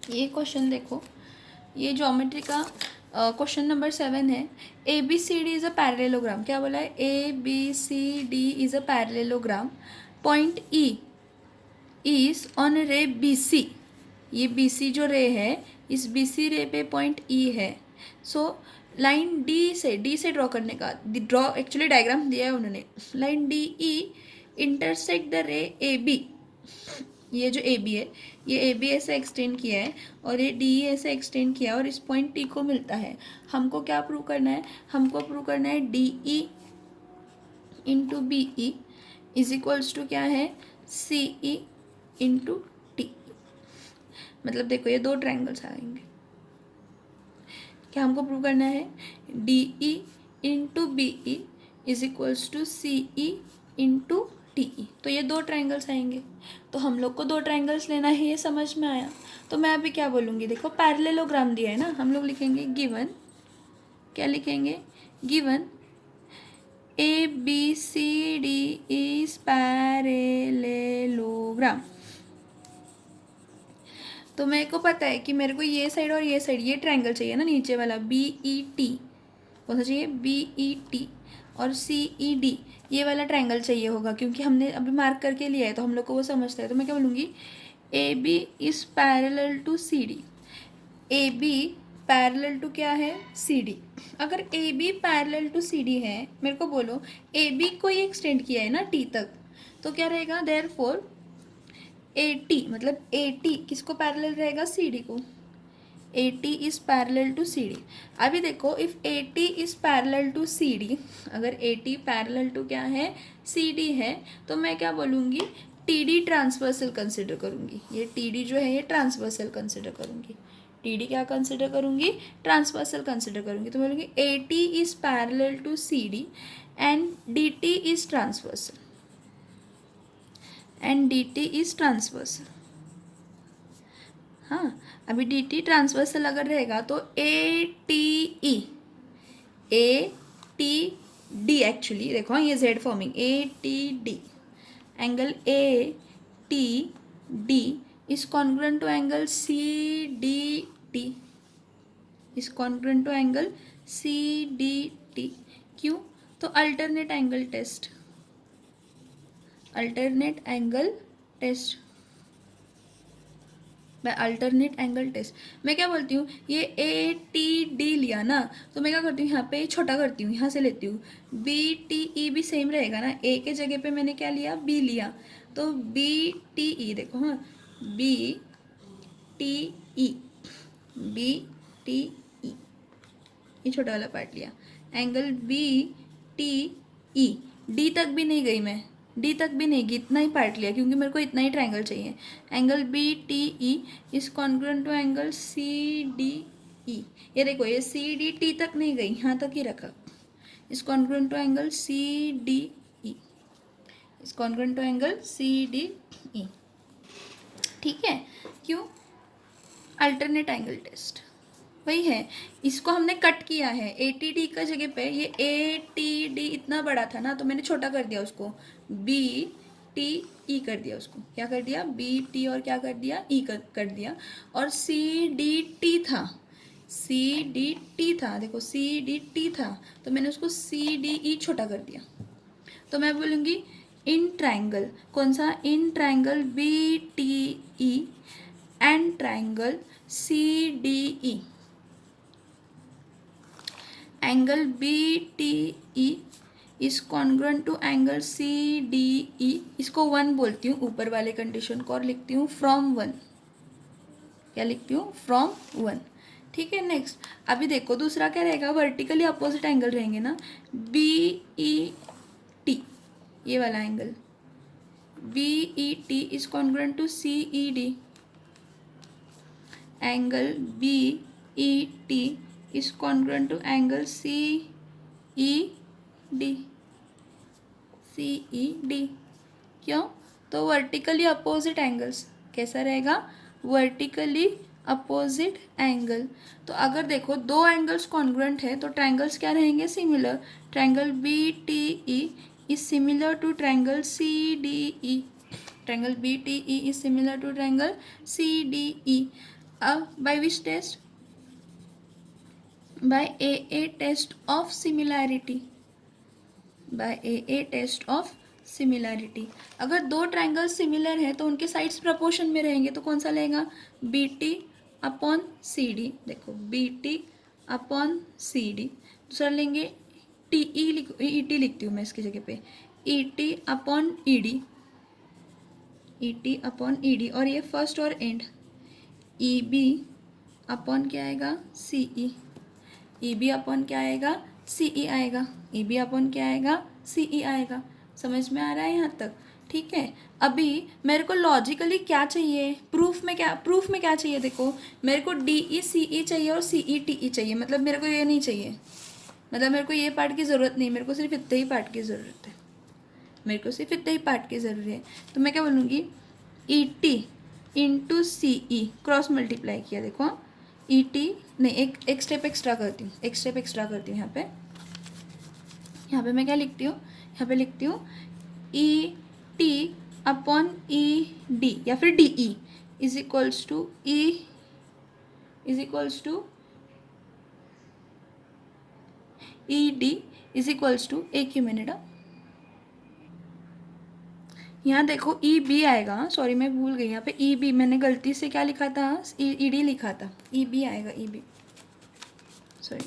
ये क्वेश्चन देखो, ये ज्योमेट्री का क्वेश्चन नंबर 7 है। A B C D is a parallelogram. क्या बोला है? A B C D is a parallelogram. Point E is on ray B C. ये बी सी जो रे है, इस बी सी रे पे पॉइंट ई है। सो लाइन डी से ड्रॉ करने का, ड्रॉ एक्चुअली डायग्राम दिया है उन्होंने। Line D E intersect the ray A B. ये जो ए बी है, ये ए बी ऐसे एक्सटेंड किया है और ये डी ऐसे एक्सटेंड किया है और इस पॉइंट टी को मिलता है। हमको क्या प्रूव करना है? हमको प्रूव करना है D E into B E is equals to क्या है? C E into T. मतलब देखो, ये दो ट्रायंगल्स आएंगे। क्या हमको प्रूव करना है? D E into B E is equals to C E into T E. तो ये दो ट्रायंगल्स आएंगे। तो हम लोग को दो ट्रायंगल्स लेना है, ये समझ में आया। तो मैं अभी क्या बोलूँगी? देखो, पैरेललोग्राम दिया है ना, हम लोग लिखेंगे गिवन। क्या लिखेंगे? Given A B C D is parallelogram. तो मेरे को पता है कि मेरे को ये साइड और ये साइड, ये ट्रायंगल चाहिए ना, नीचे वाला बी ई टी। कौन सा चाहिए? B E T. और सी ई डी, ये वाला ट्रायंगल चाहिए होगा, क्योंकि हमने अभी मार्क करके लिया है तो हम लोग को वो समझता है। तो मैं क्या बोलूँगी? A B is parallel to C D. A B parallel to क्या है? C D. अगर A B parallel to C D है, मेरे को बोलो ए बी को ही एक्सटेंड किया है ना टी तक, तो क्या रहेगा? देयरफॉर ए टी, मतलब ए टी किसको पैरेलल रहेगा? सी डी को। A T is parallel to C D. अभी देखो, if A T is parallel to C D, अगर ए टी पैरेलल टू क्या है? सी डी है, तो मैं क्या बोलूँगी? टी डी ट्रांसवर्सल कंसिडर करूँगी। ये टी डी जो है, ये ट्रांसवर्सल कंसिडर करूँगी। टी डी क्या कंसिडर करूँगी? ट्रांसवर्सल कंसिडर करूँगी। तो बोलूँगी A T is parallel to C D and D T is transversal, and D T is transversal. हाँ, अभी डी टी ट्रांसवर्सल अगर रहेगा तो ए टी डी, एक्चुअली देखो, ये Z forming, A T D angle A T D is congruent to angle C D T, is congruent to angle C D T. क्यों? तो alternate angle test, alternate angle test, मैं alternate angle test. मैं क्या बोलती हूँ? ये ए T D लिया ना, तो मैं क्या करती हूँ? यहाँ पे छोटा करती हूँ, यहाँ से लेती हूँ। बी टी ई भी सेम रहेगा ना, ए के जगह पे मैंने क्या लिया? बी लिया। तो बी टी ई देखो, हाँ, B T E, B T E, ये छोटा वाला पार्ट लिया। Angle B T E, D तक भी नहीं गई मैं, डी तक भी नहीं गई, इतना ही पार्ट लिया क्योंकि मेरे को इतना ही ट्रायंगल चाहिए। Angle B T E is congruent to angle C D E. ये देखो, ये सी डी टी तक नहीं गई, यहाँ तक ही रखा। Is congruent to angle C D E, is congruent to angle C D E. ठीक है? क्यों? अल्टरनेट एंगल टेस्ट वही है। इसको हमने कट किया है, ए टी डी का जगह पे ये ए टी डी इतना बड़ा था ना, तो मैंने छोटा कर दिया उसको, बी टी ई कर दिया उसको। क्या कर दिया? बी टी और क्या कर दिया? ई कर दिया। और सी डी टी था, सी डी टी था, देखो सी डी टी था, तो मैंने उसको सी डी ई छोटा कर दिया। तो मैं बोलूँगी इन ट्रायंगल, कौन सा? In triangle B T E and triangle C D E, angle B T E is congruent to angle C D E. इसको 1 बोलती हूँ, ऊपर वाले कंडीशन को, और लिखती हूँ फ्रॉम 1। क्या लिखती हूँ? फ्रॉम 1। ठीक है, नेक्स्ट। अभी देखो, दूसरा क्या रहेगा? वर्टिकली अपोजिट एंगल रहेंगे ना, बी ई टी, ये वाला angle B E T is congruent to C E D. Angle B E T is congruent to angle CED, CED। क्यों? तो वर्टिकली अपोजिट एंगल्स, कैसा रहेगा? Vertically opposite angle. तो अगर देखो दो एंगल्स कॉन्ग्रुएंट है तो ट्रायंगल्स क्या रहेंगे? Similar. Triangle B T E is similar to triangle C D E, triangle B T E is similar to triangle C D E. अब by which test? By a test of similarity, by a test of similarity. अगर दो triangle similar हैं तो उनके sides proportion में रहेंगे, तो कौन सा लेगा? B T upon C D. देखो B T upon C D. दूसरा लेंगे टी ई, ई टी लिखती हूँ मैं इसकी जगह पे, ई टी अपॉन ई डी, ई टी अपॉन ई डी। और ये फर्स्ट और एंड, ई बी अपॉन क्या आएगा? सी ई, ई बी अपॉन क्या आएगा? सी ई आएगा, ई बी अपॉन क्या आएगा? सी ई आएगा। समझ में आ रहा है यहाँ तक? ठीक है। अभी मेरे को लॉजिकली क्या चाहिए? प्रूफ में क्या चाहिए? देखो मेरे को डी ई सी ई चाहिए और सी ई टी ई चाहिए, मतलब मेरे को ये नहीं चाहिए, मतलब मेरे को ये पार्ट की ज़रूरत नहीं, मेरे को सिर्फ इतने ही पार्ट की ज़रूरत है, मेरे को सिर्फ इतने ही पार्ट की ज़रूरत है। तो मैं क्या बोलूँगी? ई टी इंटू सी ई, क्रॉस मल्टीप्लाई किया। देखो ई टी नहीं, एक स्टेप एक्स्ट्रा करती हूँ, एक स्टेप एक्स्ट्रा करती हूँ। यहाँ पे मैं क्या लिखती हूँ? यहाँ पे लिखती हूँ E T upon E D या फिर D E is equals to E D is equals to, एक ही मिनट, यहाँ देखो ई बी आएगा, सॉरी मैं भूल गई, यहाँ पे ई बी मैंने गलती से क्या लिखा था? ई डी लिखा था, ई बी आएगा, ई बी, सॉरी,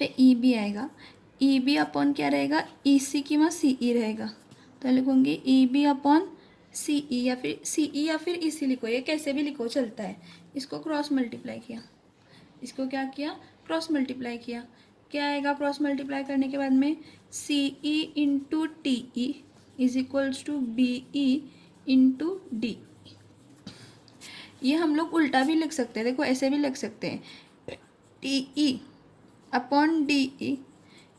पे ई बी आएगा। ई बी अपॉन क्या रहेगा? ई सी की वहाँ सी ई रहेगा, तो लिखूँगी ई बी अपॉन सी ई, या फिर सी ई या फिर ई सी लिखो, ये कैसे भी लिखो चलता है। इसको क्रॉस मल्टीप्लाई किया, इसको क्या किया? क्रॉस मल्टीप्लाई किया। क्या आएगा क्रॉस मल्टीप्लाई करने के बाद में? C E into T E is equals to B E into D. ये हम लोग उल्टा भी लिख सकते हैं, देखो ऐसे भी लिख सकते हैं, T E upon D E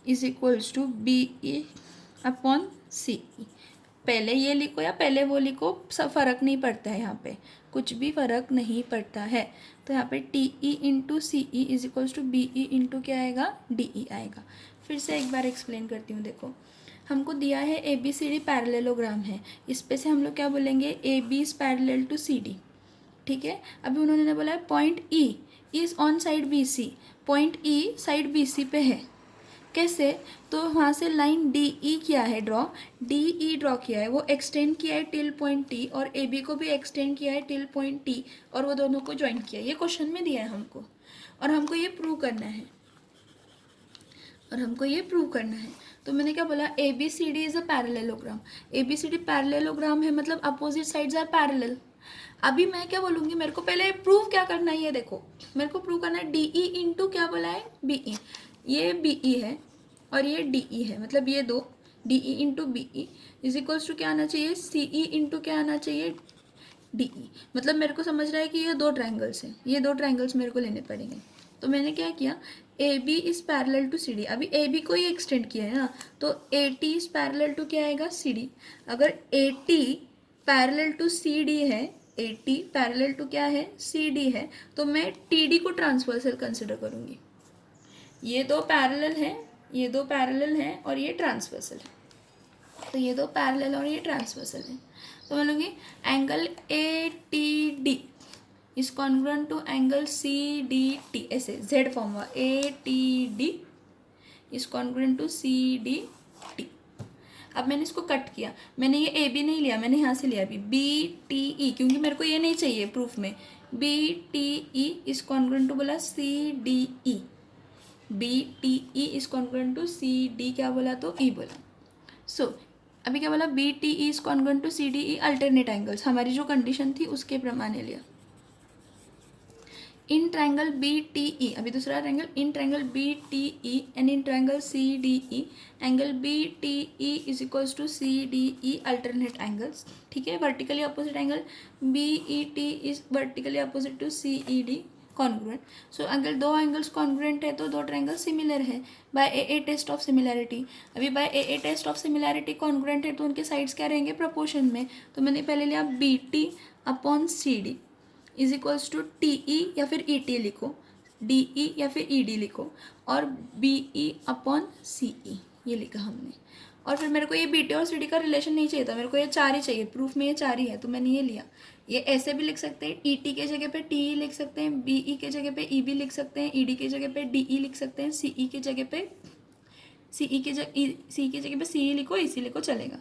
is equals to B E upon C E. पहले ये लिखो या पहले वो लिखो, सब फ़र्क नहीं पड़ता है, यहाँ पे कुछ भी फ़र्क नहीं पड़ता है। तो यहाँ पे T E into C E is equals to B E into क्या आएगा? डी ई आएगा। फिर से एक बार एक्सप्लेन करती हूँ। देखो हमको दिया है A B C D parallelogram है, इस पे से हम लोग क्या बोलेंगे? A B is parallel to C D, ठीक है। अभी उन्होंने बोला है point E is on side B C, point E side B C पे है। कैसे? तो वहाँ से लाइन डी ई किया है ड्रॉ, डी ई ड्रॉ किया है, वो एक्सटेंड किया है टिल पॉइंट टी, और ए बी को भी एक्सटेंड किया है टिल पॉइंट टी, और वो दोनों को ज्वाइन किया है। ये क्वेश्चन में दिया है हमको, और हमको ये प्रूव करना है, तो मैंने क्या बोला? A B C D is a parallelogram. A B C D parallelogram है, मतलब अपोजिट साइड्स आर पैरेलल। अभी मैं क्या बोलूँगी? मेरे को पहले प्रूव क्या करना है? ये देखो मेरे को प्रूव करना है डी ई इंटू क्या बोला है? B E. ये बी ई है और ये डी ई है, मतलब ये दो, D E into B E is equals to क्या आना चाहिए? सी ई इंटू क्या आना चाहिए? D E. मतलब मेरे को समझ रहा है कि ये दो ट्राइंगल्स हैं, ये दो ट्राइंगल्स मेरे को लेने पड़ेंगे। तो मैंने क्या किया? A B is parallel to C D, अभी ए बी को ही एक्सटेंड किया है ना, तो A T is parallel to क्या आएगा? C D. अगर A T parallel to C D है, ए टी पैरेलल टू क्या है? सी डी है, तो मैं टी डी को ट्रांसवर्सल कंसिडर करूँगी। ये दो पैरेलल हैं, ये दो पैरेलल हैं और ये ट्रांसवर्सल है, तो ये दो पैरेलल और ये ट्रांसवर्सल है। तो बोलूँगी angle A T D is congruent to angle C D T, ऐसे जेड फॉर्म हुआ, A T D is congruent to C D T. अब मैंने इसको कट किया, मैंने ये ए बी नहीं लिया, मैंने यहाँ से लिया अभी बी टी ई, क्योंकि मेरे को ये नहीं चाहिए प्रूफ में। B T E is congruent to बोला C D E, B T E is congruent to C D क्या बोला? तो ई बोला। सो अभी क्या बोला? B T E is congruent to C D E alternate angles, हमारी जो कंडीशन थी उसके प्रमाणे लिया। In triangle B T E, अभी दूसरा triangle, in triangle B T E and in triangle C D E, angle B T E is equals to C D E alternate angles, ठीक है। Vertically opposite angle B E T is vertically opposite to C E D congruent. So angle, दो angles congruent है तो दो triangle similar है by a test of similarity. अभी by a test of similarity congruent है तो उनके sides क्या रहेंगे? प्रोपोर्शन में। तो मैंने पहले लिया B T upon C D is equals to T E या फिर ई टी लिखो, डी ई या फिर ई डी लिखो, और बी ई अपॉन सी ई, ये लिखा हमने। और फिर मेरे को ये बी टी और सी डी का रिलेशन नहीं चाहिए था, मेरे को ये चार ही चाहिए, प्रूफ में ये चार ही है, तो मैंने ये लिया ये ऐसे भी लिख सकते हैं, ई टी के जगह पे टी ई लिख सकते हैं, बी ई के जगह पे ई बी लिख सकते हैं, ई डी के जगह पे डी ई लिख सकते हैं, सी ई के जगह पे सी ई के जगह सी की जगह पे सी ई लिखो, ई सी लिखो, चलेगा।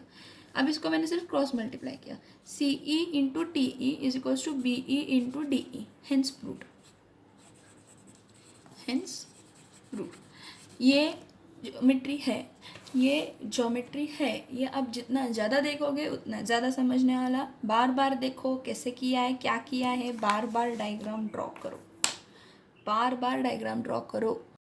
अब इसको मैंने सिर्फ क्रॉस मल्टीप्लाई किया, C E into T E is equals to B E into D E, hence proved, hence proved. ये ज्योमेट्री है, ये ज्योमेट्री है, ये आप जितना ज़्यादा देखोगे उतना ज़्यादा समझने वाला। बार बार देखो कैसे किया है, क्या किया है, बार बार डायग्राम ड्रॉ करो, बार बार डायग्राम ड्रॉ करो,